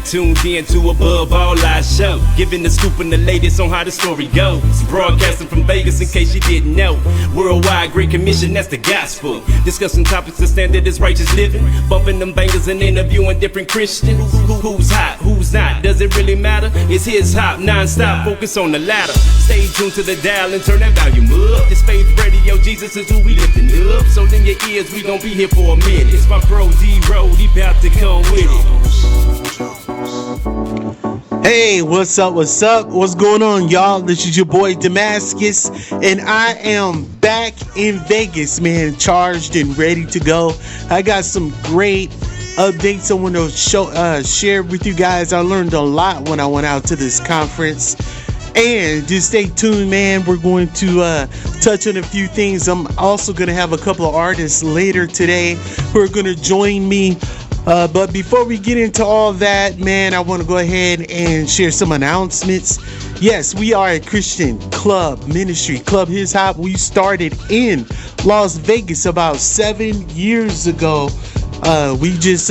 Tuned in to Above All Our Show, giving the scoop and the latest on how the story goes. Broadcasting from Vegas in case you didn't know. Worldwide Great Commission, that's the gospel. Discussing topics the standard is righteous living. Bumping them bangers and interviewing different Christians. Who's hot, who's not, does it really matter? It's his hop, non-stop, focus on the ladder. Stay tuned to the dial and turn that volume up. This Faith Radio, Jesus is who we lifting up. So in your ears, we gon' be here for a minute. It's my bro D-Road, he bout to come with it. Hey, what's up? What's going on, y'all? This is your boy Damascus, and I am back in Vegas, man, charged and ready to go. I got some great updates I want to share with you guys. I learned a lot when I went out to this conference, and just stay tuned, man. We're going to touch on a few things. I'm also going to have a couple of artists later today who are going to join me. But before we get into all that, man, I want to go ahead and share some announcements. Yes, we are a Christian club ministry, Club His Hop. We started in Las Vegas about 7 years ago. We just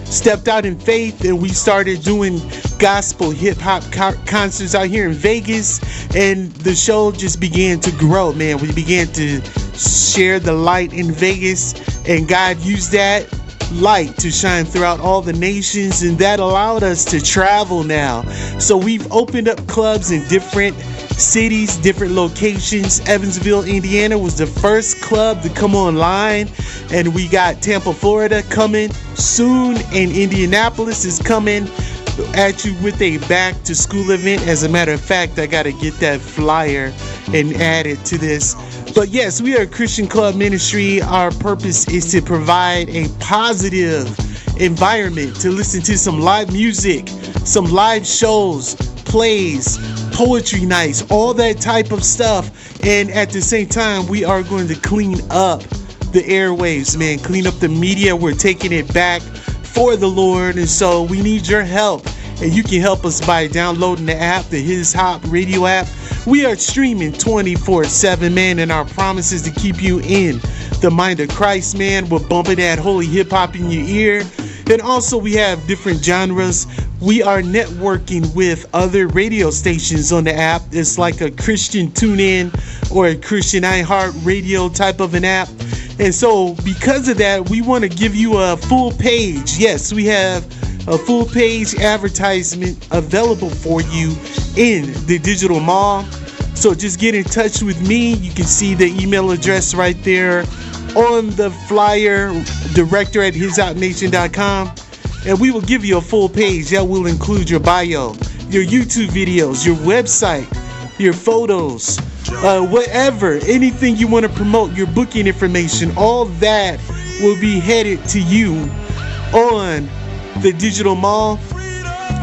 stepped out in faith and we started doing gospel hip hop concerts out here in Vegas, and the show just began to grow, man. We began to share the light in Vegas, and God used that light to shine throughout all the nations, and that allowed us to travel now. So we've opened up clubs in different cities, different locations. Evansville, Indiana was the first club to come online, and we got Tampa, Florida coming soon, and Indianapolis is coming at you with a back to school event. As a matter of fact, I got to get that flyer and add it to this. But yes, we are a Christian club ministry. Our purpose is to provide a positive environment to listen to some live music, some live shows, plays, poetry nights, all that type of stuff. And at the same time, we are going to clean up the airwaves, man, clean up the media. We're taking it back for the Lord. And so we need your help. And you can help us by downloading the app, the His Hop radio app. We are streaming 24/7, man, and our promise is to keep you in the mind of Christ, man. We're bumping that holy hip hop in your ear. And also we have different genres. We are networking with other radio stations on the app. It's like a Christian TuneIn or a Christian iHeart Radio type of an app. And so because of that, we want to give you a full page. Yes, we have a full page advertisement available for you in the digital mall. So just get in touch with me. You can see the email address right there on the flyer, director@hishopnation.com, and we will give you a full page that will include your bio, your YouTube videos, your website, your photos, whatever, anything you want to promote, your booking information, all that will be headed to you on the digital mall.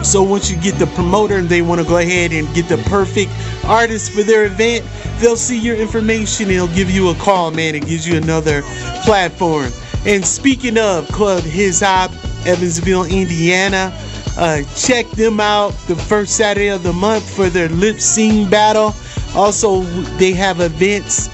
So once you get the promoter and they want to go ahead and get the perfect artist for their event, they'll see your information and they'll give you a call, man. It gives you another platform. And speaking of Club His Hop, Evansville, Indiana, check them out the first Saturday of the month for their lip sync battle. Also, they have events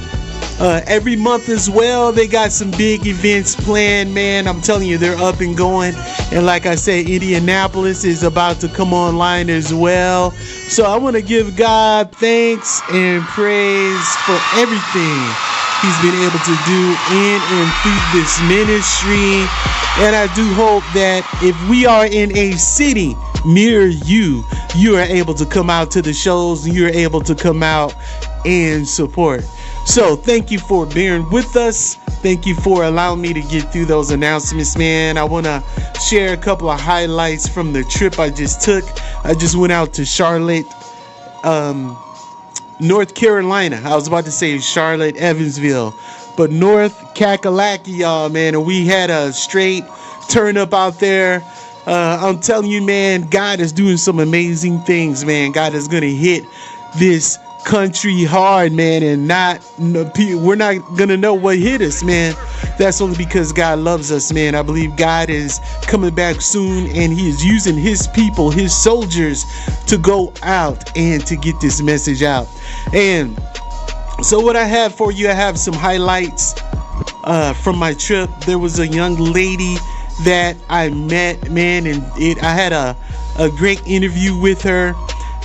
every month as well. They got some big events planned, man. I'm telling you, they're up and going. And like I said, Indianapolis is about to come online as well. So I want to give God thanks and praise for everything He's been able to do in and through this ministry. And I do hope that if we are in a city near you, you are able to come out to the shows and you're able to come out and support. So thank you for bearing with us. Thank you for allowing me to get through those announcements, man. I want to share a couple of highlights from the trip I just took. I just went out to Charlotte, North Carolina. I was about to say Charlotte, Evansville, but North Kakalaki, y'all, man. And we had a straight turn up out there. I'm telling you, man, God is doing some amazing things, man. God is going to hit this country hard, man, and we're not gonna know what hit us, man. That's only because God loves us, man. I believe God is coming back soon, and he is using his people, his soldiers, to go out and to get this message out. And so what I have for you, I have some highlights from my trip. There was a young lady that I met, man, and I had a great interview with her,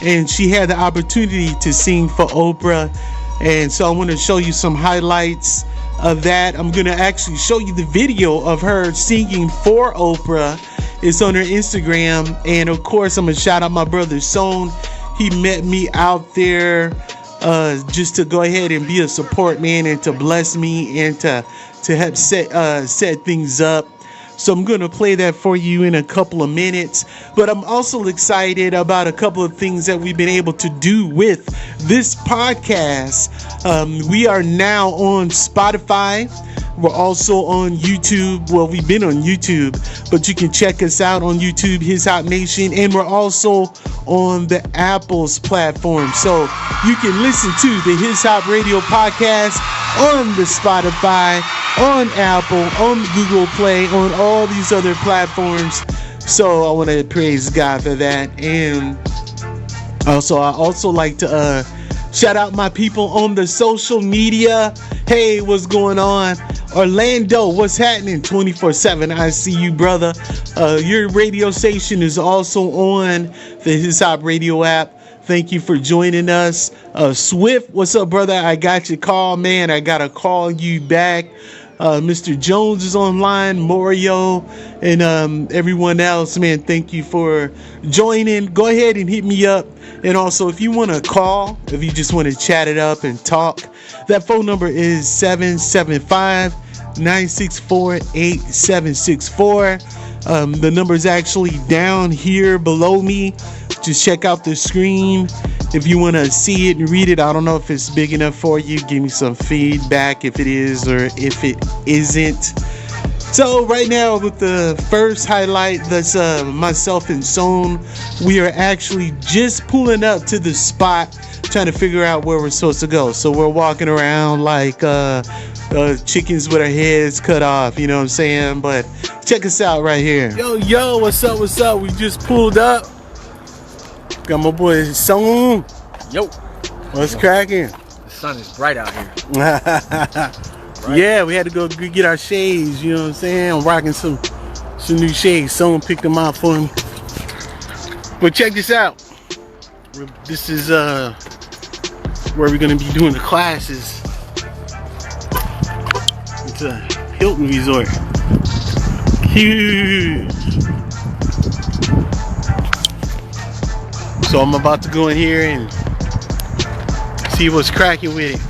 and she had the opportunity to sing for Oprah. And so I want to show you some highlights of that. I'm going to actually show you the video of her singing for Oprah. It's on her Instagram. And of course, I'm going to shout out my brother Son. He met me out there just to go ahead and be a support, man, and to bless me and to help set things up. So I'm going to play that for you in a couple of minutes. But I'm also excited about a couple of things that we've been able to do with this podcast. We are now on Spotify. We're also on YouTube. Well, we've been on YouTube, but you can check us out on YouTube, His Hop Nation. And we're also on the Apple's platform. So you can listen to the His Hop Radio podcast on the Spotify, on Apple, on Google Play, on all these other platforms. So I want to praise God for that. And I also like to shout out my people on the social media. Hey, what's going on? Orlando, what's happening? 24/7. I see you, brother. Your radio station is also on the His Hop Radio app. Thank you for joining us. Swift, what's up, brother? I got your call, man. I got to call you back. Mr. Jones is online, Morio, and everyone else, man. Thank you for joining. Go ahead and hit me up. And also, if you want to call, if you just want to chat it up and talk, that phone number is 775-964-8764. The number is actually down here below me. Just check out the screen if you want to see it and read it. I don't know if it's big enough for you. Give me some feedback if it is or if it isn't. So right now with the first highlight, that's myself and Son. We are actually just pulling up to the spot, trying to figure out where we're supposed to go. So we're walking around like chickens with our heads cut off, you know what I'm saying? But check us out right here. Yo, what's up? We just pulled up. Got my boy Son. Yo. What's cracking? The sun is bright out here. Right. Yeah, we had to go get our shades, you know what I'm saying? I'm rocking some new shades. Someone picked them out for me. But check this out. This is where we're gonna be doing the classes. It's a Hilton Resort. Huge. So I'm about to go in here and see what's cracking with it.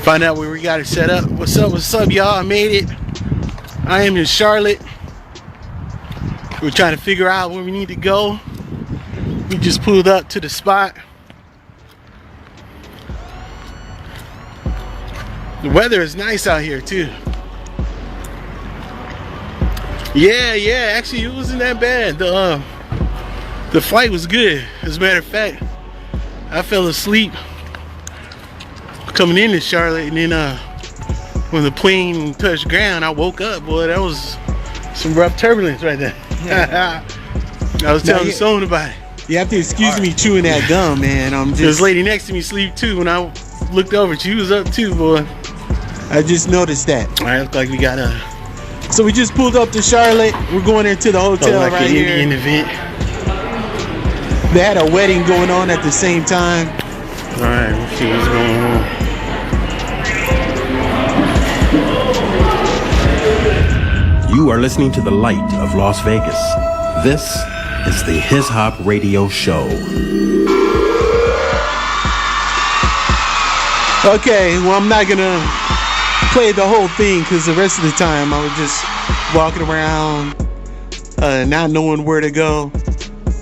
Find out where we got it set up. What's up, y'all? I made it. I am in Charlotte. We're trying to figure out where we need to go. We just pulled up to the spot. The weather is nice out here too. Yeah, actually it wasn't that bad. The flight was good. As a matter of fact, I fell asleep coming into Charlotte, and then when the plane touched ground, I woke up. Boy, that was some rough turbulence right there. I was telling Son about it. You have to excuse me chewing that gum, man. This lady next to me sleep too. When I looked over, she was up too, boy. I just noticed that. All right, looks like we got so we just pulled up to Charlotte. We're going into the hotel like right here. Indian event. They had a wedding going on at the same time. All right, let's see what's going on. You are listening to the light of Las Vegas. This is the His Hop Radio Show. Okay, well, I'm not gonna play the whole thing because the rest of the time I was just walking around, not knowing where to go,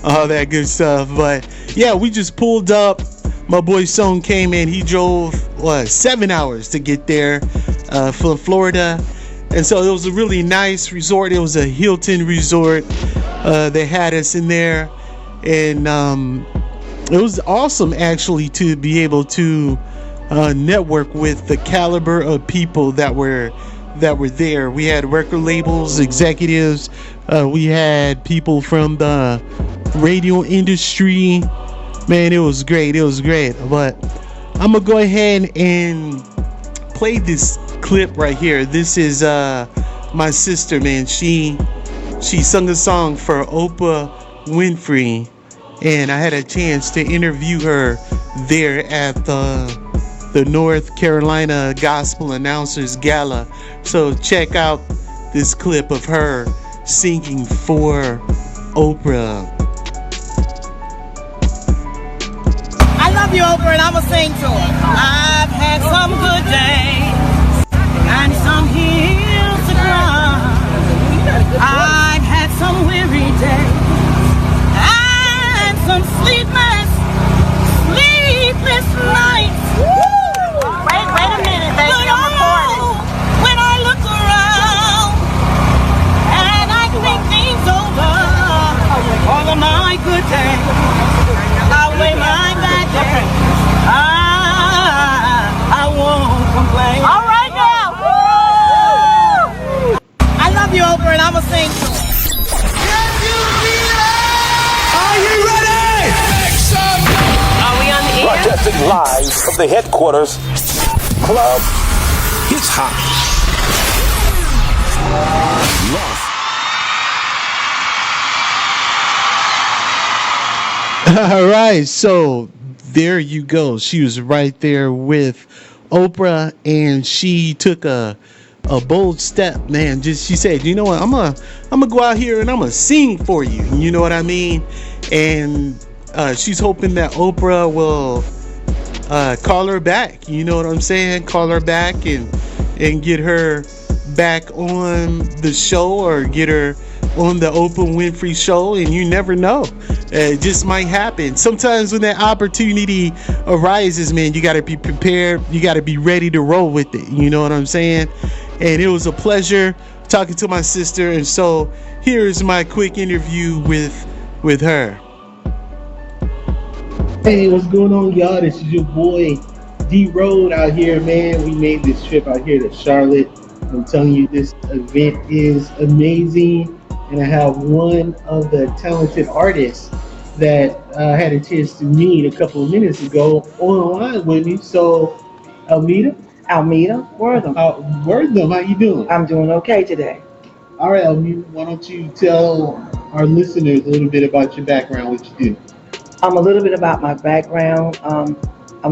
all that good stuff. But yeah, we just pulled up. My boy Son came in. He drove 7 hours to get there from Florida. And so it was a really nice resort. It was a Hilton resort. They had us in there. and it was awesome actually to be able to network with the caliber of people that were there. We had record labels, executives, we had people from the radio industry. Man, it was great. But I'm gonna go ahead and play this clip right here. This is my sister, man. She sung a song for Oprah Winfrey, and I had a chance to interview her there at the North Carolina Gospel Announcers Gala. So check out this clip of her singing for Oprah. I love you, Oprah, and I'ma sing to her. I've had some good days and some hills to climb. I've had some weary days and some sleepless nights. Wait a minute, baby, I'm recording. When I look around and I think things over, all of my good days outweigh my bad days. I won't complain. All right now. Woo! I love you, Oprah, and I'ma sing to her. Are you ready? Make some noise! Are we on the air? Broadcasting live from the headquarters club. It's hot. All right, so there you go. She was right there with Oprah, and she took a bold step, man. She said, you know what, I'm gonna go out here and I'm gonna sing for you. You know what I mean? And she's hoping that Oprah will call her back. You know what I'm saying? Call her back and get her back on the show, or get her on the Oprah Winfrey show. And you never know, it just might happen. Sometimes when that opportunity arises, man, you got to be prepared. You got to be ready to roll with it. You know what I'm saying? And it was a pleasure talking to my sister. And so here's my quick interview with her. Hey, what's going on, y'all? This is your boy D-Road out here, man. We made this trip out here to Charlotte. I'm telling you, this event is amazing. And I have one of the talented artists that I had a chance to meet a couple of minutes ago online with me. So, Almeda Wortham. Wortham, how you doing? I'm doing okay today. All right, Almeda, why don't you tell our listeners a little bit about your background, what you do? A little bit about my background. I'm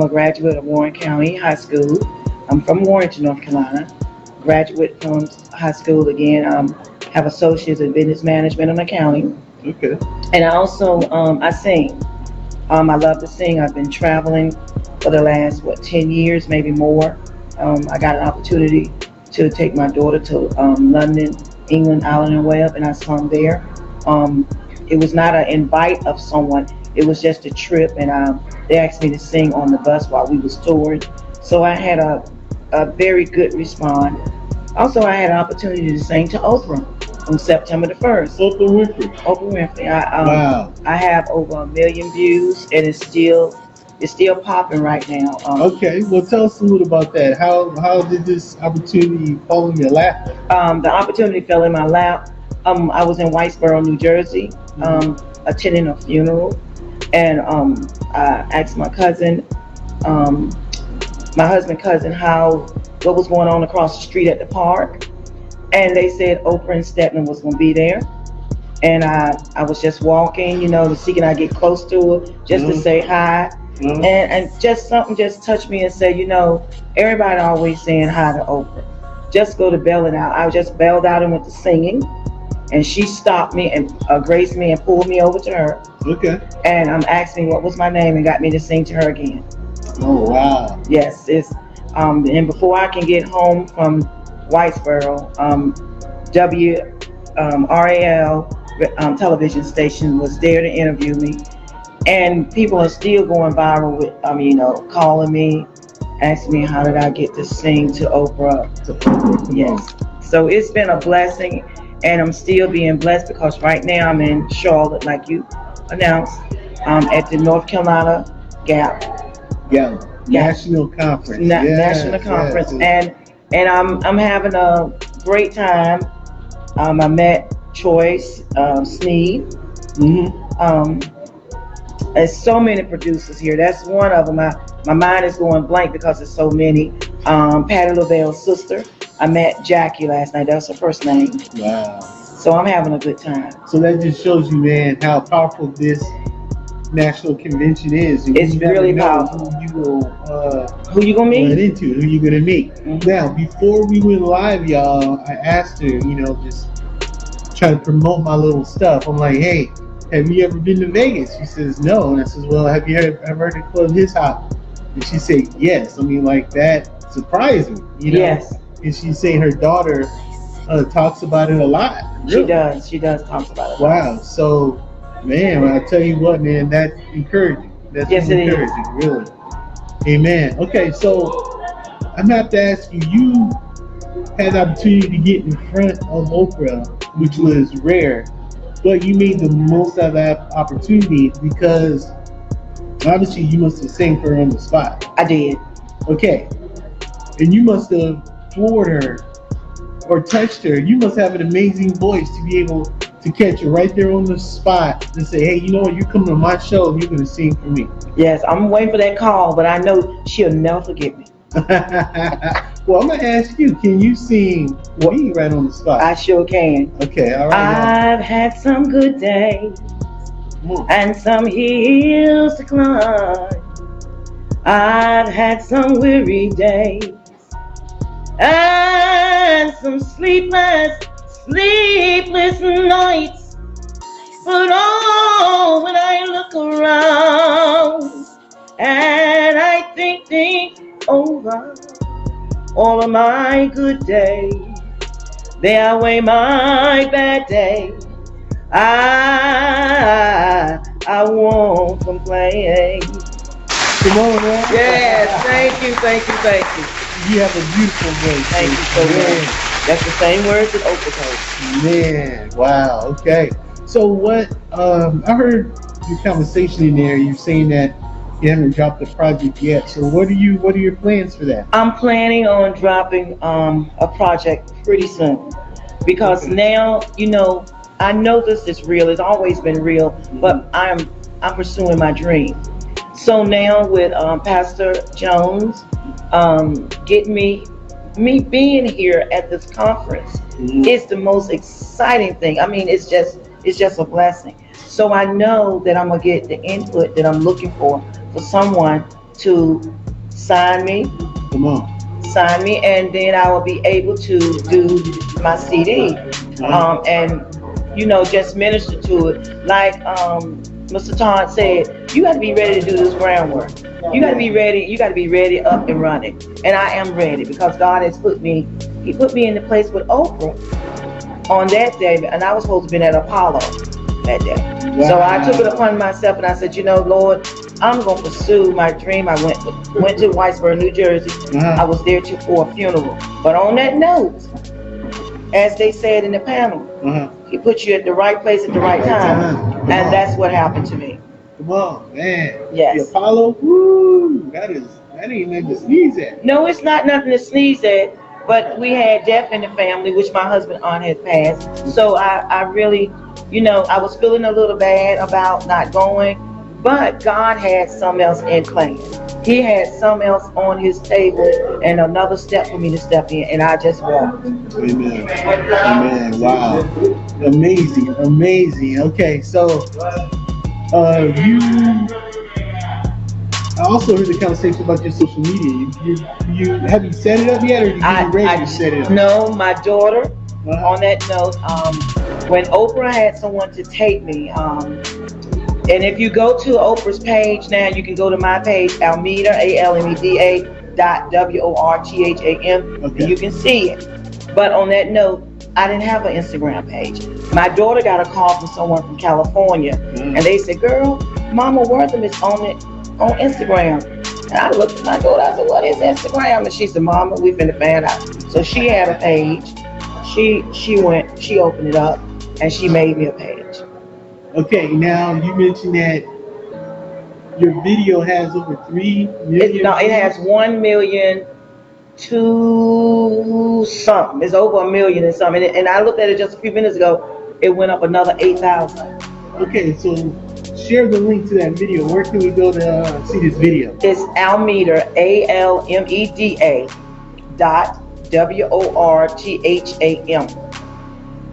a graduate of Warren County High School. I'm from Warrenton, North Carolina. Graduate from high school again. Have associates in business management and accounting. Okay. And I also I sing. I love to sing. I've been traveling for the last 10 years, maybe more. I got an opportunity to take my daughter to London, England, Ireland, and Wales, and I sung there. It was not an invite of someone. It was just a trip, and they asked me to sing on the bus while we was touring. So I had a very good response. Also, I had an opportunity to sing to Oprah on September the 1st. Oprah Winfrey. Wow. I have over 1 million views, and it's still popping right now. Okay, well, tell us a little about that. How did this opportunity fall in your lap? The opportunity fell in my lap. I was in Whitesboro, New Jersey, attending a funeral, and I asked my cousin, my husband's cousin, what was going on across the street at the park, and they said Oprah and Stedman was going to be there, and I was just walking, to see can I get close to her, just to say hi, and just something just touched me and said, everybody always saying hi to Oprah, just go to bailing out. I just bailed out and went to singing, and she stopped me and graced me and pulled me over to her. Okay. And asked me what was my name and got me to sing to her again. Oh, wow. Yes, it's and before I can get home from Whitesboro, WRAL television station was there to interview me, and people are still going viral with calling me, asking me how did I get to sing to Oprah. Yes, so it's been a blessing, and I'm still being blessed because right now I'm in Charlotte, like you announced at the North Carolina Gap. Yeah. National conference. National conference, and I'm having a great time. I met Choice Sneed. There's so many producers here. That's one of them. My mind is going blank because there's so many. Patti LaBelle's sister. I met Jackie last night. That's her first name. Wow. So I'm having a good time. So that just shows you, man, how powerful this national convention is. And it's really powerful. Who you gonna meet? Who you gonna meet? Mm-hmm. Now, before we went live, y'all, I asked her, just trying to promote my little stuff. I'm like, hey, have you ever been to Vegas? She says no. And I says, well, have you ever heard the club His Hop? And she said yes. I mean, like, that surprising, Yes. And she's saying her daughter talks about it a lot. Really. She does talk about it. Wow. So, man, I tell you what, man, that's encouraging. That's encouraging, really. Amen. Okay, so I'm going to have to ask you, you had the opportunity to get in front of Oprah, which was rare, but you made the most out of that opportunity because obviously you must have sang for her on the spot. I did. Okay. And you must have floored her or touched her. You must have an amazing voice to be able to catch her right there on the spot and say, hey, you know what, you're coming to my show and you're going to sing for me. Yes, I'm waiting for that call, but I know she'll never forget me. Well, I'm going to ask you, can you sing me right on the spot? I sure can. Okay, all right. I've had some good days and some hills to climb. I've had some weary days and some sleepless nights. But oh, when I look around and I think over all of my good days, they outweigh my bad days. I won't complain. Come on, man. Yes, thank you. You have a beautiful voice. Thank you so much. That's the same words that Oprah told. Man, wow. Okay. So what? I heard your conversation in there. You're saying that you haven't dropped the project yet. So what are your plans for that? I'm planning on dropping a project pretty soon because now I know this is real. It's always been real, but I'm pursuing my dream. So now with Pastor Jones, getting me being here at this conference is the most exciting thing. I mean, it's just a blessing. So I know that I'm gonna get the input that I'm looking for someone to sign me. Come on. Sign me, and then I will be able to do my CD, and just minister to it. Like Mr. Todd said, you got to be ready to do this groundwork. You got to be ready. You got to be ready, up and running. And I am ready because God has put me in the place with Oprah on that day, and I was supposed to be at Apollo that day. Wow. So I took it upon myself, and I said, Lord, I'm going to pursue my dream. I went to Whitesboro, New Jersey. I was there for a funeral. But on that note, as they said in the panel, He put you at the right place at the right time. And that's what happened to me. Come on, man. Yes. The Apollo, woo, that ain't nothing to sneeze at. No, it's not nothing to sneeze at. But we had death in the family, which my husband aunt had passed. So I really, I was feeling a little bad about not going. But God had something else in place. He had something else on his table and another step for me to step in, and I just walked. Amen. Amen. Wow. Amazing. Okay, so I also heard the conversation about your social media. Have you set it up yet, or are you ready to set it up? No, my daughter. On that note, when Oprah had someone to take me, and if you go to Oprah's page now, you can go to my page, Almeda, ALMEDA.WORTHAM, and you can see it. But on that note, I didn't have an Instagram page. My daughter got a call from someone from California, and they said, girl, Mama Wortham is on Instagram. And I looked at my daughter, I said, what is Instagram? And she said, Mama, we've been to find out. So she had a page. She opened it up, and she made me a page. Okay, now you mentioned that your video has over 3 million. No, it has 1,000,002 something. It's over 1,000,000 and something. And I looked at it just a few minutes ago. It went up another 8,000. Okay, so share the link to that video. Where can we go to see this video? It's Almeda, ALMEDA .WORTHAM,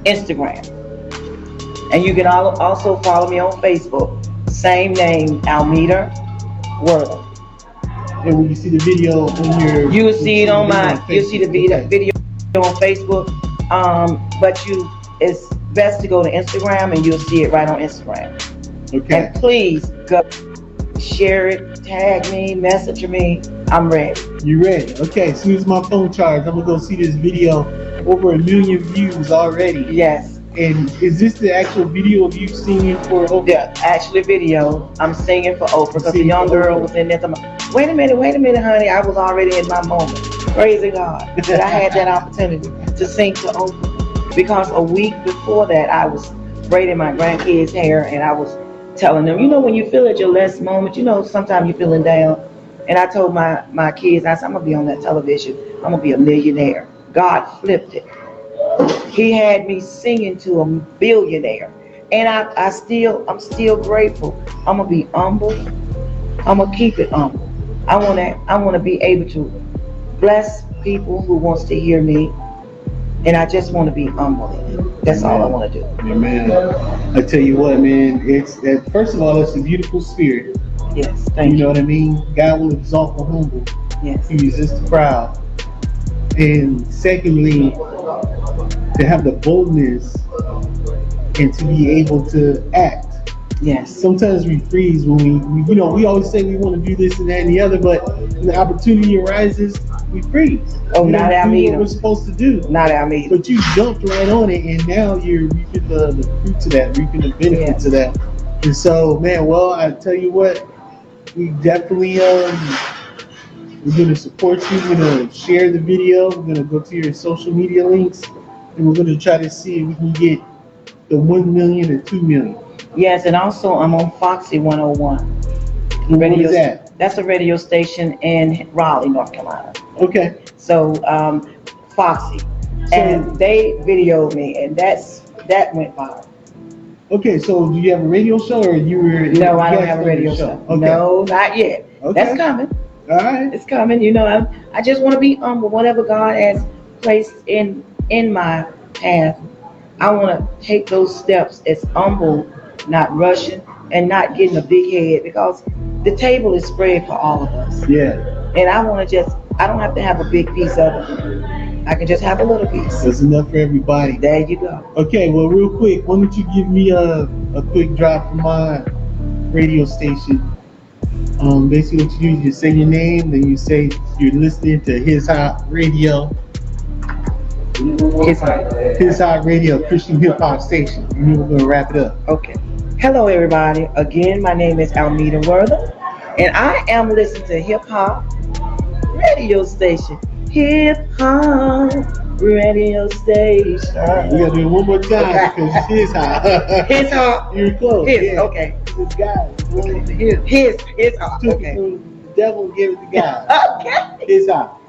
Instagram. And you can also follow me on Facebook. Same name, Almeda Wortham. And when you see the video on your, You'll see it on my. You'll see the video Okay. on Facebook. But it's best to go to Instagram, and you'll see it right on Instagram. Okay. And please go share it, tag me, message me. I'm ready. You ready? Okay. As soon as my phone charges, I'm gonna go see this video. Over 1 million views already. Yes. And is this the actual video of you singing for Oprah? Yeah, actually video. I'm singing for Oprah because the young girl was in there. Wait a minute, honey. I was already in my moment. Praising God that I had that opportunity to sing to Oprah. Because a week before that, I was braiding my grandkids' hair and I was telling them, when you feel at your last moment, sometimes you're feeling down. And I told my kids, I said, I'm going to be on that television. I'm going to be a millionaire. God flipped it. He had me singing to a billionaire. And I'm still grateful. I'm going to be humble. I'm going to keep it humble. I want to be able to bless people who wants to hear me. And I just want to be humble in it. That's all I want to do. Amen. I tell you what, man, first of all, it's a beautiful spirit. Yes, thank you. You know what I mean? God will exalt the humble. Yes. He resists the proud. And secondly, to have the boldness and to be able to act. Yes. Sometimes we freeze when we always say we want to do this and that and the other, but when the opportunity arises, we freeze. Oh, we not don't do Almeda. what we're supposed to do. Not Almeda. But you jumped right on it, and now you're reaping the fruits of that, reaping the benefits of that. And so, man, well, I tell you what, we definitely we're going to support you. We're going to share the video. We're going to go to your social media links, and we're going to try to see if we can get the 1 million or 2 million. Yes, and also I'm on Foxy 101. What is that? That's a radio station in Raleigh, North Carolina. Okay. So Foxy, and they videoed me, and that went viral. Okay, so do you have a radio show, or you were? No, I don't have a radio show. Okay. No, not yet. Okay. That's coming. All right. It's coming. I just want to be humble. Whatever God has placed in my path, I want to take those steps as humble, not rushing, and not getting a big head, because the table is spread for all of us. Yeah. And I don't have to have a big piece of it. I can just have a little piece. That's enough for everybody. There you go. Okay, well, real quick, why don't you give me a quick drop from my radio station? Basically what you do is you say your name, then you say you're listening to His Hop Radio. His Hop Radio, Christian hip hop station. And then we're gonna wrap it up. Okay. Hello, everybody. Again, my name is Almeda Wortham, and I am listening to Hip Hop Radio Station. Hip Hop Radio Station. We gotta do it one more time because it's His Hop. His Hop. You're close. Yeah. Okay. This guy. His Hop. Took Okay. it from the devil and gave it to God. Okay. His Hop.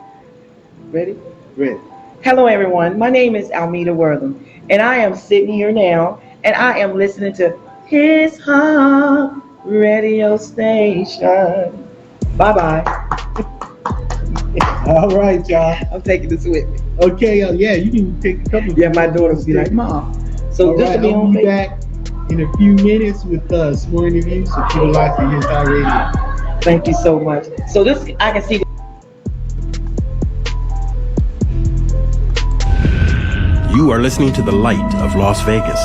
Ready? Ready. Hello, everyone. My name is Almeda Wortham, and I am sitting here now, and I am listening to His Hop Radio Station. Bye-bye. All right, y'all. I'm taking this with me. Okay, yeah, you can take a couple. Yeah, my daughter will be like, Mom. So all this right, will be I'll on be Facebook. back in a few minutes with some more interviews. So keep it locked to His Hop Radio. Thank you so much. So this, I can see. You are listening to the light of Las Vegas.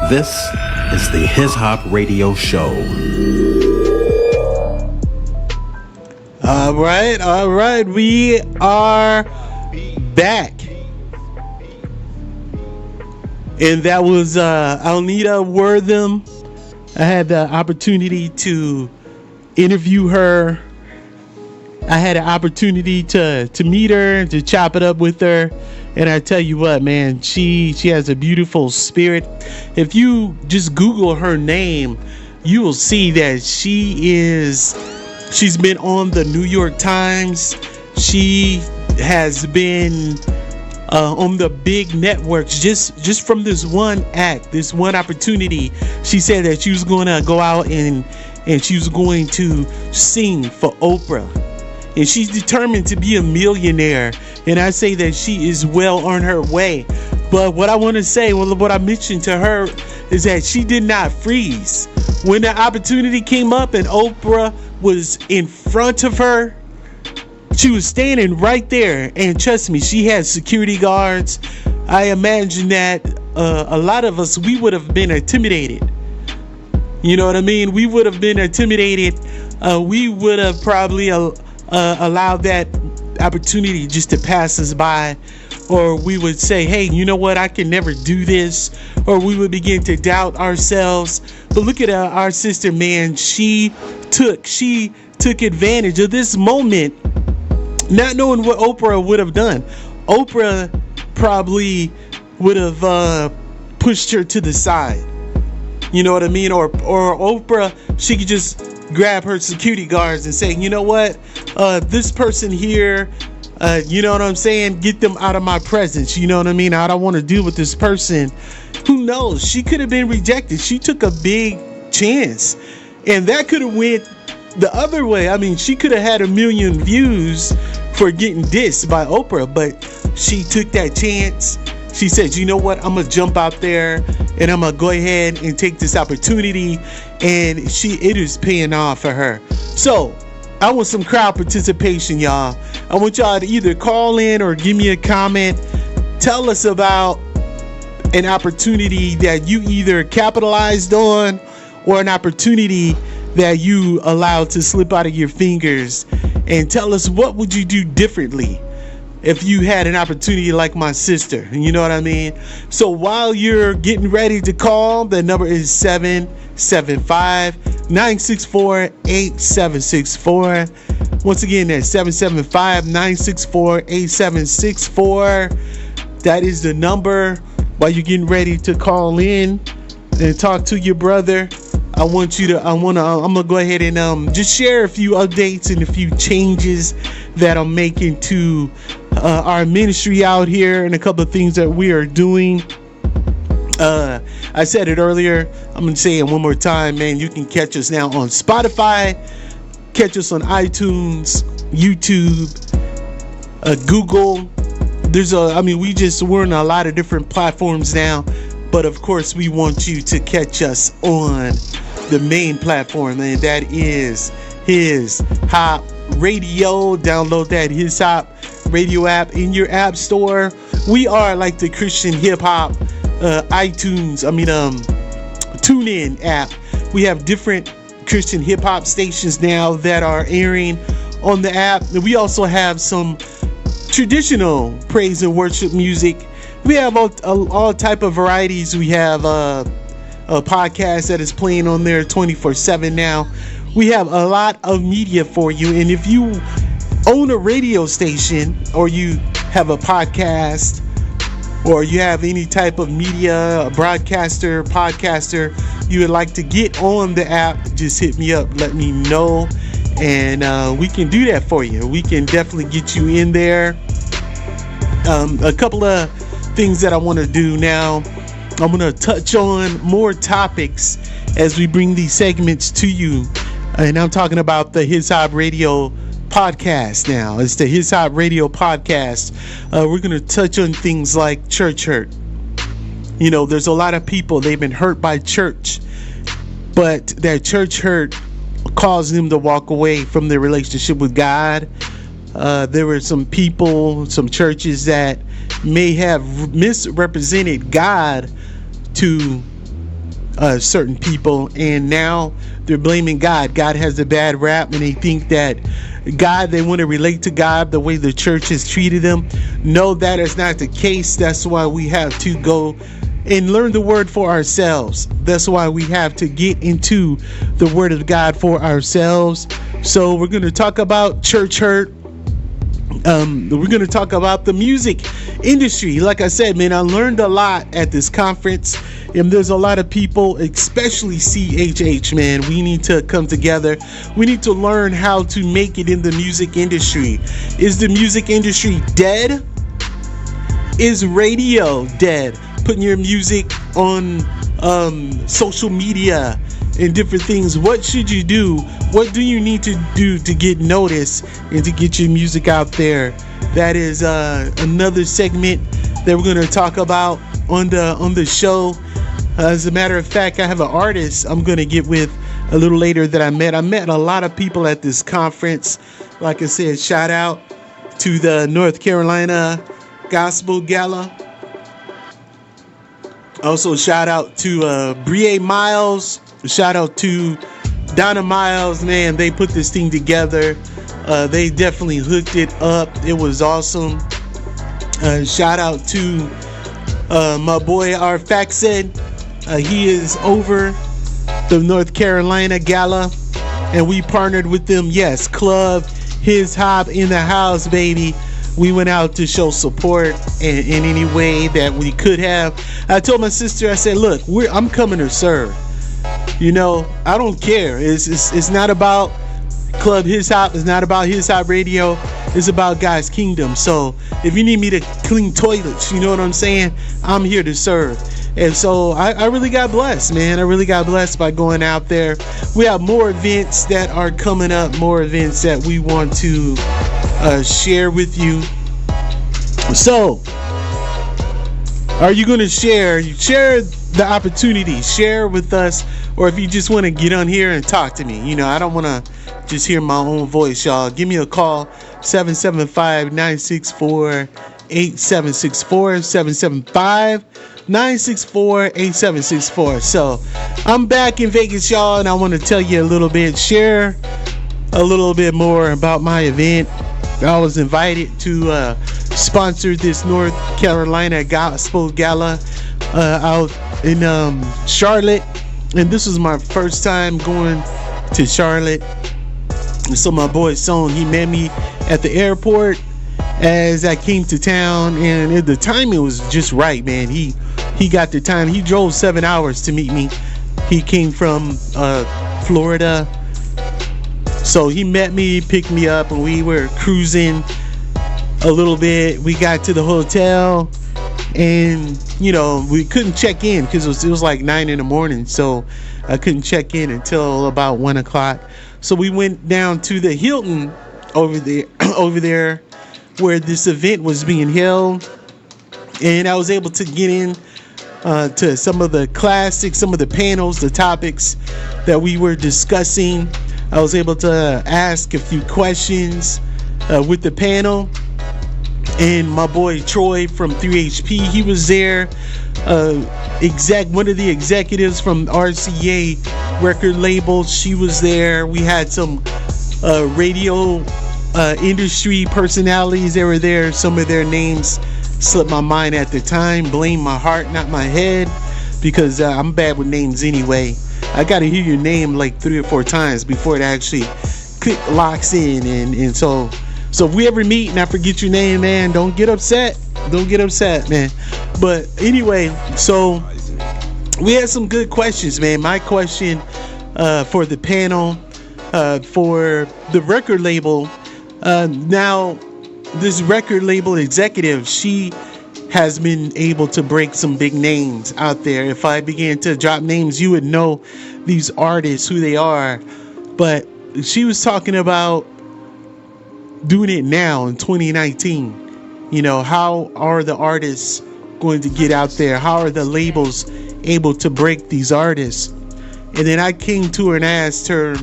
This is the His Hop Radio Show. All right. We are back. And that was Almeda Wortham. I had the opportunity to interview her. I had an opportunity to meet her, to chop it up with her. And I tell you what, man, she has a beautiful spirit. If you just Google her name, you will see that she's been on the New York Times. She has been on the big networks just from this one act, this one opportunity. She said that she was going to go out and she was going to sing for Oprah. And she's determined to be a millionaire. And I say that she is well on her way. But what I want to say, what I mentioned to her is that she did not freeze. When the opportunity came up and Oprah was in front of her, she was standing right there. And trust me, she had security guards. I imagine that a lot of us, we would have been intimidated. You know what I mean? We would have been intimidated. We would have probably allowed that opportunity just to pass us by. Or we would say, hey, you know what? I can never do this. Or we would begin to doubt ourselves. But look at our sister, man. She took advantage of this moment, not knowing what Oprah would have done. Oprah probably would have pushed her to the side. You know what I mean? Or Oprah, she could just grab her security guards and say, you know what? This person here, you know what I'm saying? Get them out of my presence. You know what I mean? I don't want to deal with this person. Who knows? She could have been rejected. She took a big chance. And that could have went the other way. I mean, she could have had 1 million views for getting dissed by Oprah, but she took that chance. She said, you know what? I'm going to jump out there and I'm going to go ahead and take this opportunity. And it is paying off for her. So I want some crowd participation, y'all. I want y'all to either call in or give me a comment. Tell us about an opportunity that you either capitalized on or an opportunity that you allowed to slip out of your fingers. And tell us, what would you do differently if you had an opportunity like my sister? You know what I mean? So while you're getting ready to call, the number is 775-964-8764. Once again, that's 775-964-8764. That is the number. While you're getting ready to call in and talk to your brother, I'm gonna go ahead and just share a few updates and a few changes that I'm making to our ministry out here, and a couple of things that we are doing. I said it earlier, I'm gonna say it one more time, man. You can catch us now on Spotify, catch us on iTunes, YouTube, Google. We're on a lot of different platforms now, but of course we want you to catch us on the main platform, and that is His Hop Radio. Download that His Hop Radio app in your app store. We are like the Christian hip hop TuneIn app. We have different Christian hip hop stations now that are airing on the app. We also have some traditional praise and worship music. We have all type of varieties. We have a podcast that is playing on there 24/7 now. We have a lot of media for you, and if you own a radio station, or you have a podcast, or you have any type of media, a broadcaster, podcaster, you would like to get on the app, just hit me up, let me know, and we can do that for you. We can definitely get you in there. A couple of things that I want to do now. I'm going to touch on more topics as we bring these segments to you. And I'm talking about the His Hop Radio podcast now. It's the His Hop Radio podcast. We're going to touch on things like church hurt. You know, there's a lot of people, they've been hurt by church, but that church hurt caused them to walk away from their relationship with God. There were some people, some churches that may have misrepresented God to certain people, and now they're blaming God. God has a bad rap, and they think that they want to relate to God the way the church has treated them. No, that is not the case. That's why we have to go and learn the word for ourselves. That's why we have to get into the word of God for ourselves. So we're going to talk about church hurt. We're going to talk about the music industry. Like I said, man, I learned a lot at this conference, and there's a lot of people, especially CHH, man. We need to come together. We need to learn how to make it in the music industry. Is the music industry dead? Is radio dead? Putting your music on social media and different things. What should you do? What do you need to do to get noticed and to get your music out there? That is another segment that we're going to talk about on the show. As a matter of fact, I have an artist I'm going to get with a little later that I met. I met a lot of people at this conference. Like I said, shout out to the North Carolina Gospel Gala. Also, shout out to Brie Miles. Shout out to Donna Miles. Man, they put this thing together. They definitely hooked it up. It was awesome. Shout out to my boy Arfaxed. He is over the North Carolina Gala, and we partnered with them. Yes, Club His Hop in the house, baby. We went out to show support in any way that we could have. I told my sister, I said, look, I'm coming to serve. You know, I don't care. It's not about Club His Hop. It's not about His Hop Radio. It's about God's kingdom. So if you need me to clean toilets, you know what I'm saying? I'm here to serve. And so I really got blessed, man. I really got blessed by going out there. We have more events that are coming up, more events that we want to share with you. So, are you going to share the opportunity, share with us, or if you just want to get on here and talk to me? You know, I don't want to just hear my own voice, y'all. Give me a call, 775-964-8764, 775-964-8764. So, I'm back in Vegas, y'all, and I want to tell you a little bit, share a little bit more about my event. I was invited to sponsor this North Carolina Gospel Gala out in Charlotte, and this was my first time going to Charlotte. And so my boy Son, he met me at the airport as I came to town, and the timing was just right, man. He got the time. He drove 7 hours to meet me. He came from Florida. So he met me, picked me up, and we were cruising a little bit. We got to the hotel, and you know, we couldn't check in because it was like 9 in the morning. So I couldn't check in until about 1 o'clock. So we went down to the Hilton over there where this event was being held, and I was able to get in to some of the classics, some of the panels, the topics that we were discussing. I was able to ask a few questions with the panel, and my boy Troy from 3HP, he was there. One of the executives from RCA record label, she was there. We had some radio industry personalities that were there. Some of their names slipped my mind at the time. Blame my heart, not my head, because I'm bad with names anyway. I got to hear your name like 3 or 4 times before it actually locks in. And so if we ever meet and I forget your name, man, don't get upset. Don't get upset, man. But anyway, so we had some good questions, man. My question for the panel, for the record label. Now, this record label executive, she has been able to break some big names out there. If I began to drop names, you would know these artists, who they are. But she was talking about doing it now in 2019. You know, how are the artists going to get out there? How are the labels able to break these artists? And then I came to her and asked her,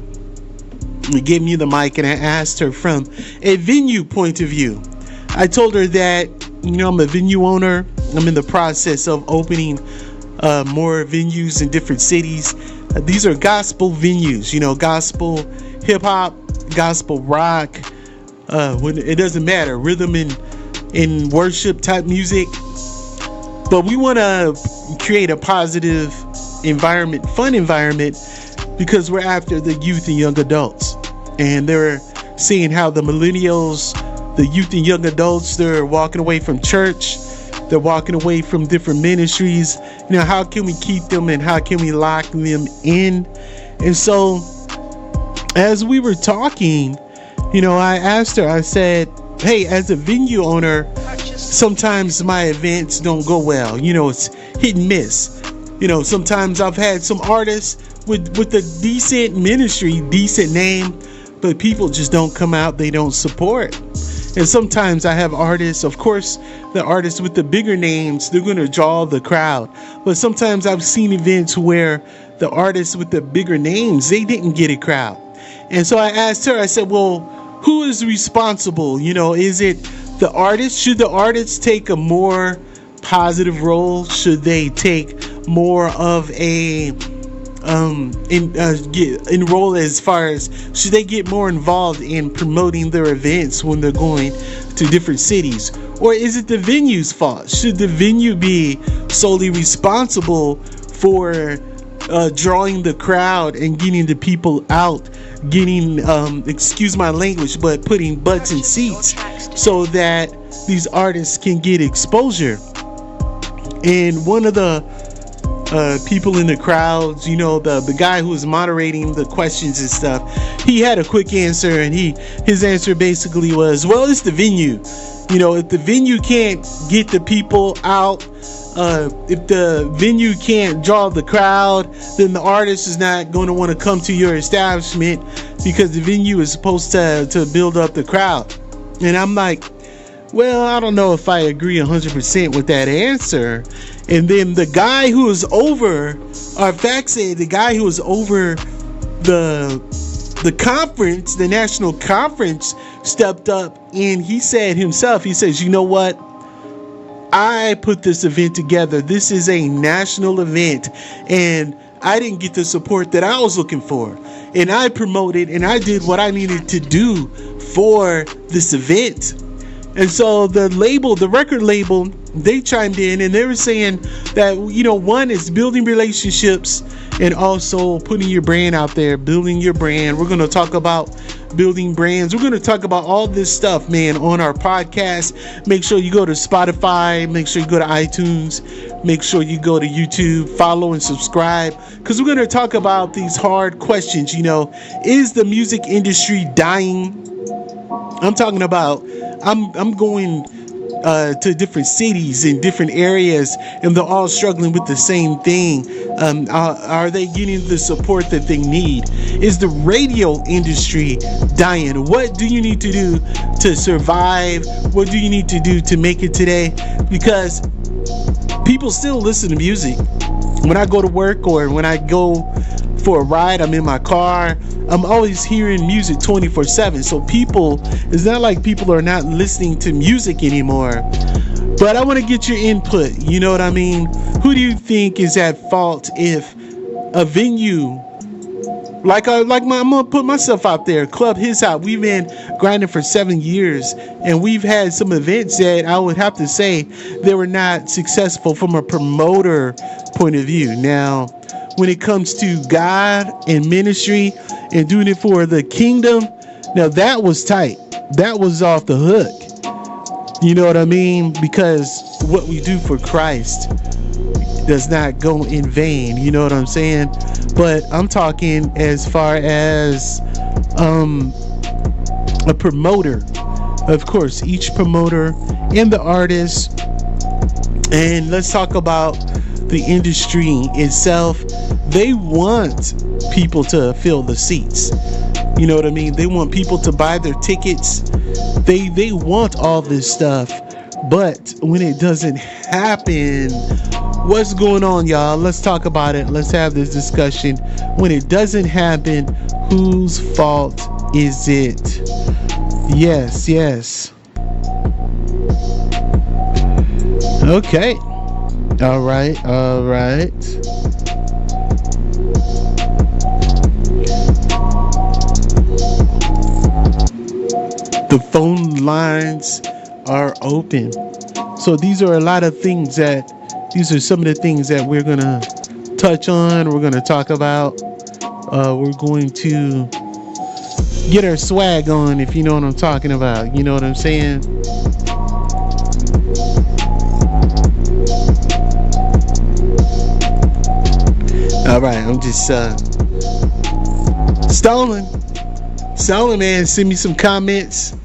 gave me the mic, and I asked her from a venue point of view. I told her that, you know, I'm a venue owner. I'm in the process of opening more venues in different cities. These are gospel venues, you know, gospel hip hop, gospel rock. When it doesn't matter, rhythm and worship type music. But we want to create a positive environment, fun environment, because we're after the youth and young adults, and they're seeing how the millennials the youth and young adults, they're walking away from church. They're walking away from different ministries. You know, how can we keep them and how can we lock them in? And so as we were talking, you know, I asked her, I said, hey, as a venue owner, sometimes my events don't go well. You know, it's hit and miss. You know, sometimes I've had some artists with a decent ministry, decent name, but people just don't come out, they don't support. And sometimes I have artists, of course, the artists with the bigger names, they're going to draw the crowd. But sometimes I've seen events where the artists with the bigger names, they didn't get a crowd. And so I asked her, I said, well, who is responsible? You know, is it the artist? Should the artists take a more positive role? Should they take more of a enroll, as far as should they get more involved in promoting their events when they're going to different cities? Or is it the venue's fault? Should the venue be solely responsible for drawing the crowd and getting the people out, getting excuse my language, but putting butts in seats so that these artists can get exposure? And one of the people in the crowds, you know, the guy who was moderating the questions and stuff, he had a quick answer, and his answer basically was, well, it's the venue. You know, if the venue can't get the people out, if the venue can't draw the crowd, then the artist is not going to want to come to your establishment, because the venue is supposed to build up the crowd. And I'm like, well, I don't know if I agree 100% with that answer. And then the guy who was over, or fact said, the guy who was over the conference, the national conference, stepped up and he said himself, he says, you know what? I put this event together. This is a national event, and I didn't get the support that I was looking for. And I promoted and I did what I needed to do for this event. And so the record label, they chimed in and they were saying that, you know, one is building relationships and also putting your brand out there, building your brand. We're going to talk about building brands. We're going to talk about all this stuff, man, on our podcast. Make sure you go to Spotify. Make sure you go to iTunes. Make sure you go to YouTube. Follow and subscribe, because we're going to talk about these hard questions. You know, is the music industry dying? I'm talking about, I'm going to different cities in different areas, and they're all struggling with the same thing. Are they getting the support that they need? Is the radio industry dying? What do you need to do to survive? What do you need to do to make it today? Because people still listen to music. When I go to work or when I go for a ride, I'm in my car, I'm always hearing music 24/7. So it's not like people are not listening to music anymore. But I want to get your input. You know what I mean? Who do you think is at fault if a venue, I'm gonna put myself out there, Club His Hop, we've been grinding for 7 years, and we've had some events that I would have to say they were not successful from a promoter point of view. Now, when it comes to God and ministry and doing it for the kingdom, now that was tight. That was off the hook. You know what I mean? Because what we do for Christ does not go in vain. You know what I'm saying? But I'm talking as far as a promoter. Of course, each promoter and the artist. And let's talk about the industry itself. They want people to fill the seats. You know what I mean? They want people to buy their tickets. They want all this stuff. But when it doesn't happen, what's going on, y'all? Let's talk about it. Let's have this discussion. When it doesn't happen, whose fault is it? Yes. Okay. All right. The phone lines are open. So these are some of the things that we're going to touch on. We're going to talk about. We're going to get her swag on, if you know what I'm talking about. You know what I'm saying? All right, I'm just Stolen, man, send me some comments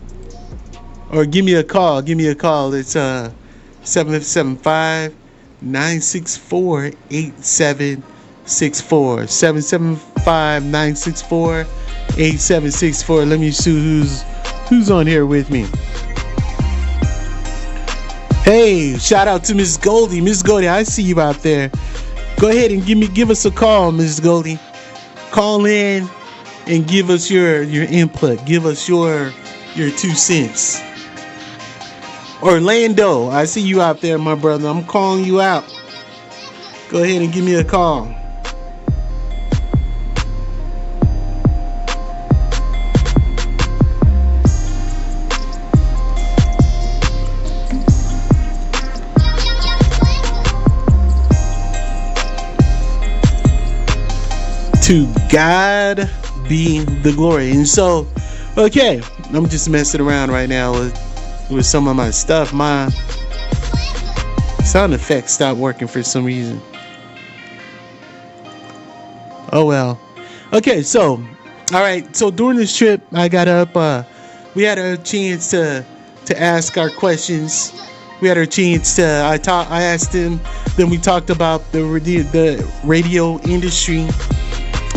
or give me a call. It's 775-964-8764. 775-964-8764. Let me see who's on here with me. Hey, shout out to Miss Goldie. Miss Goldie, I see you out there. Go ahead and give us a call, Miss Goldie. Call in and give us your input. Give us your 2 cents. Orlando, I see you out there, my brother. I'm calling you out. Go ahead and give me a call. To God be the glory. And so, okay, I'm just messing around right now with some of my stuff. My sound effects stopped working for some reason. Oh well. Okay, so all right. So during this trip, I got up. We had a chance to ask our questions. We had a chance to. I asked him. Then we talked about the radio industry.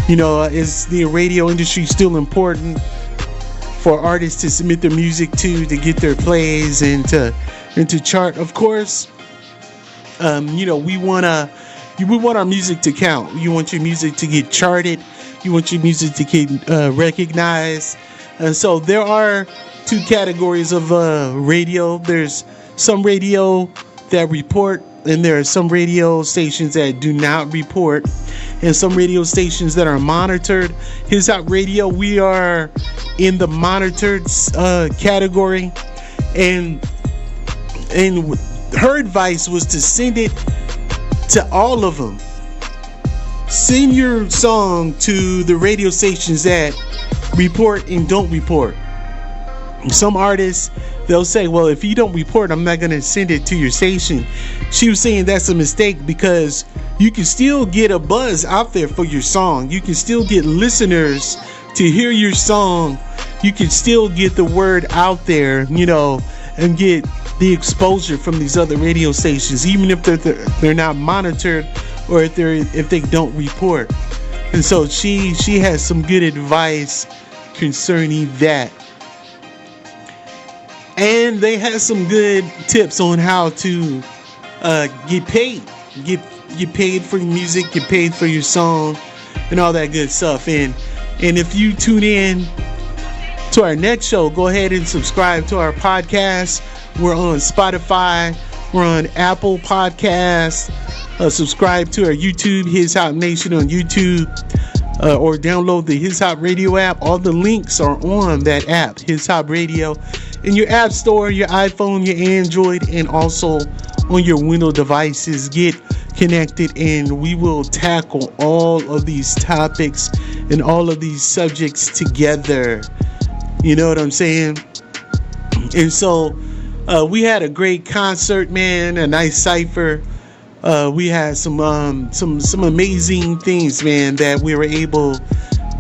You know, is the radio industry still important for artists to submit their music to get their plays and to chart? Of course, you know, we want our music to count. You want your music to get charted. You want your music to get recognized. And so there are 2 categories of radio. There's some radio that report, and there are some radio stations that do not report, and some radio stations that are monitored. His Hot Radio, we are in the monitored category, and her advice was to send it to all of them. Send your song to the radio stations that report and don't report. Some artists, they'll say, well, if you don't report, I'm not going to send it to your station. She was saying that's a mistake, because you can still get a buzz out there for your song. You can still get listeners to hear your song. You can still get the word out there, you know, and get the exposure from these other radio stations, even if they're not monitored, or if they don't report. And so she has some good advice concerning that. And they have some good tips on how to get paid. Get paid for your music, get paid for your song, and all that good stuff. And if you tune in to our next show, go ahead and subscribe to our podcast. We're on Spotify. We're on Apple Podcasts. Subscribe to our YouTube, His Hop Nation on YouTube. Or download the His Hop Radio app. All the links are on that app, His Hop Radio, in your app store, your iPhone, your Android, and also on your Windows devices. Get connected, and we will tackle all of these topics and all of these subjects together. You know what I'm saying? And so we had a great concert, man, a nice cipher. We had some amazing things, man, that we were able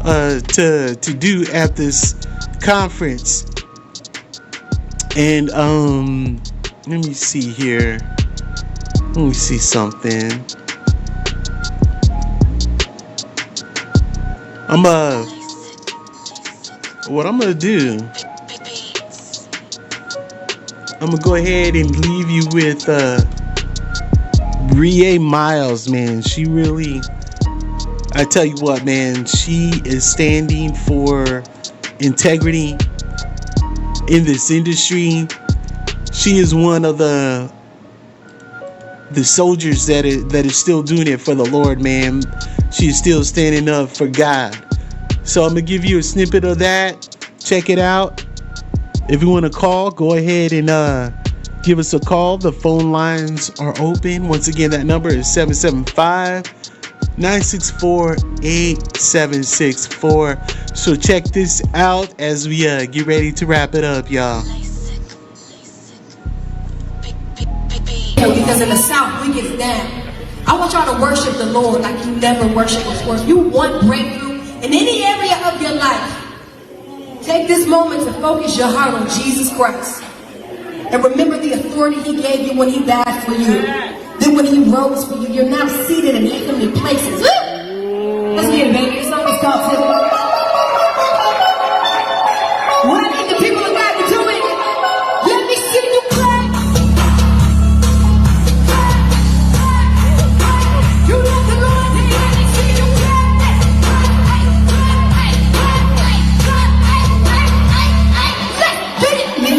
to do at this conference. And let me see here. Let me see something. What I'm gonna do, I'm gonna go ahead and leave you with Brie Miles, man. She really, I tell you what, man, she is standing for integrity in this industry. She is one of the soldiers that is still doing it for the Lord, man. She's still standing up for God. So I'm gonna give you a snippet of that. Check it out. If you want to call, go ahead and give us a call. The phone lines are open. Once again, that number is 775 964-8764. So check this out as we get ready to wrap it up, y'all. Because in the South, we get it down. I want y'all to worship the Lord like you never worshiped before. If you want breakthrough in any area of your life, take this moment to focus your heart on Jesus Christ. And remember the authority He gave you when He died for you. Then when He rose for you, you're now seated in heavenly places. Let's get it, baby. This song is called Tiffany. What I need the people of God to do it. Let me see you clap. You love the Lord, then let me see you clap. Let's get it, me.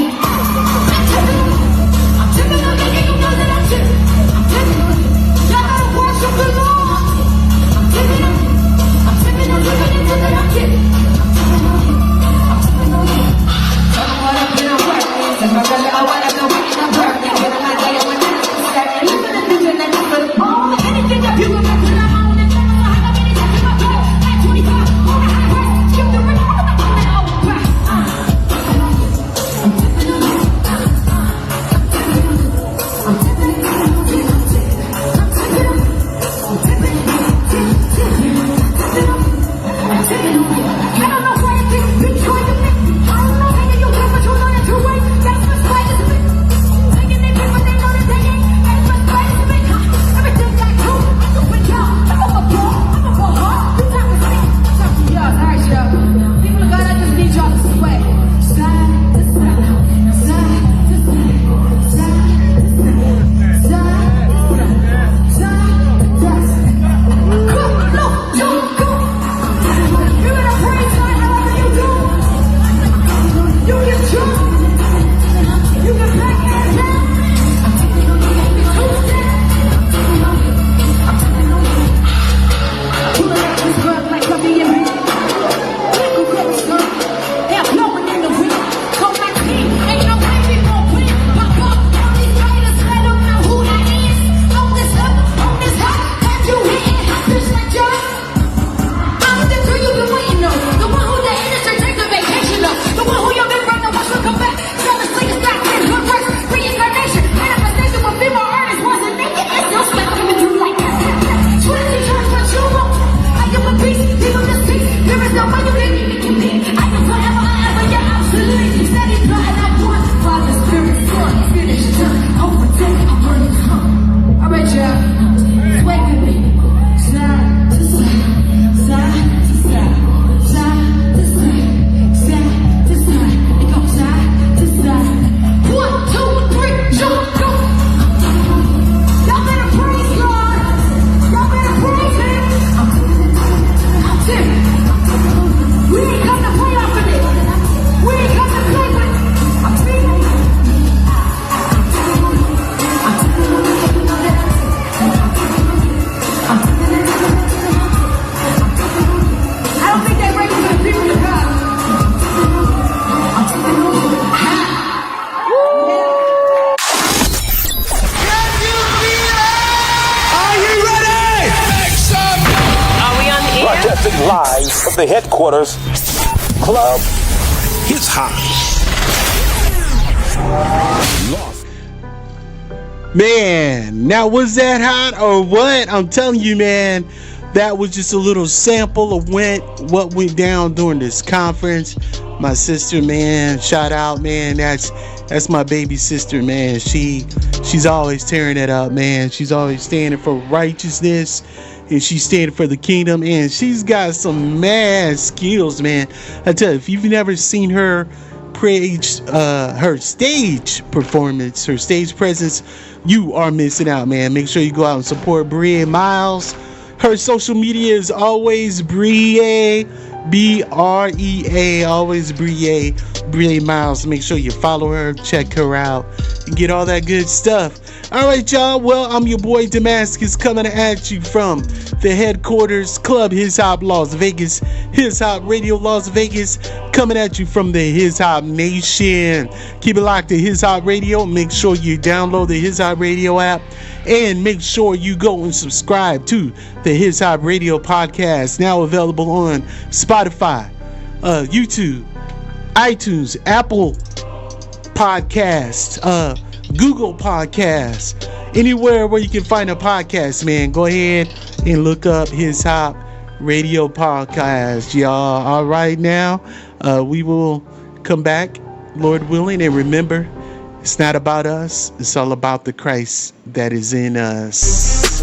I'm tipping on you, you know that I'm tipping. I'm tipping on you. Y'all gotta worship the Lord. I'm tipping on you. I'm tipping on you, you know that I'm tipping. Live from the headquarters club. His hot. Man, now was that hot or what? I'm telling you, man, that was just a little sample of what went down during this conference. My sister, man, shout out, man. That's my baby sister, man. She's always tearing it up, man. She's always standing for righteousness. And she's standing for the kingdom, and she's got some mad skills, man. I tell you, if you've never seen her preach, her stage performance, her stage presence, you are missing out, man. Make sure you go out and support Brea Miles. Her social media is always Brea, Brea, always Brea Miles. Make sure you follow her, check her out, and get all that good stuff. All right, y'all. Well, I'm your boy Damascus coming at you from the headquarters club His Hop Las Vegas, His Hop Radio Las Vegas, coming at you from the His Hop Nation. Keep it locked to His Hop Radio. Make sure you download the His Hop Radio app And make sure you go and subscribe to the His Hop Radio podcast, now available on Spotify, YouTube, iTunes, Apple Podcasts, Google Podcasts, anywhere where you can find a podcast, man. Go ahead and look up His Hop Radio podcast, y'all. All right, now we will come back, Lord willing, and remember, it's not about us, it's all about the Christ that is in us.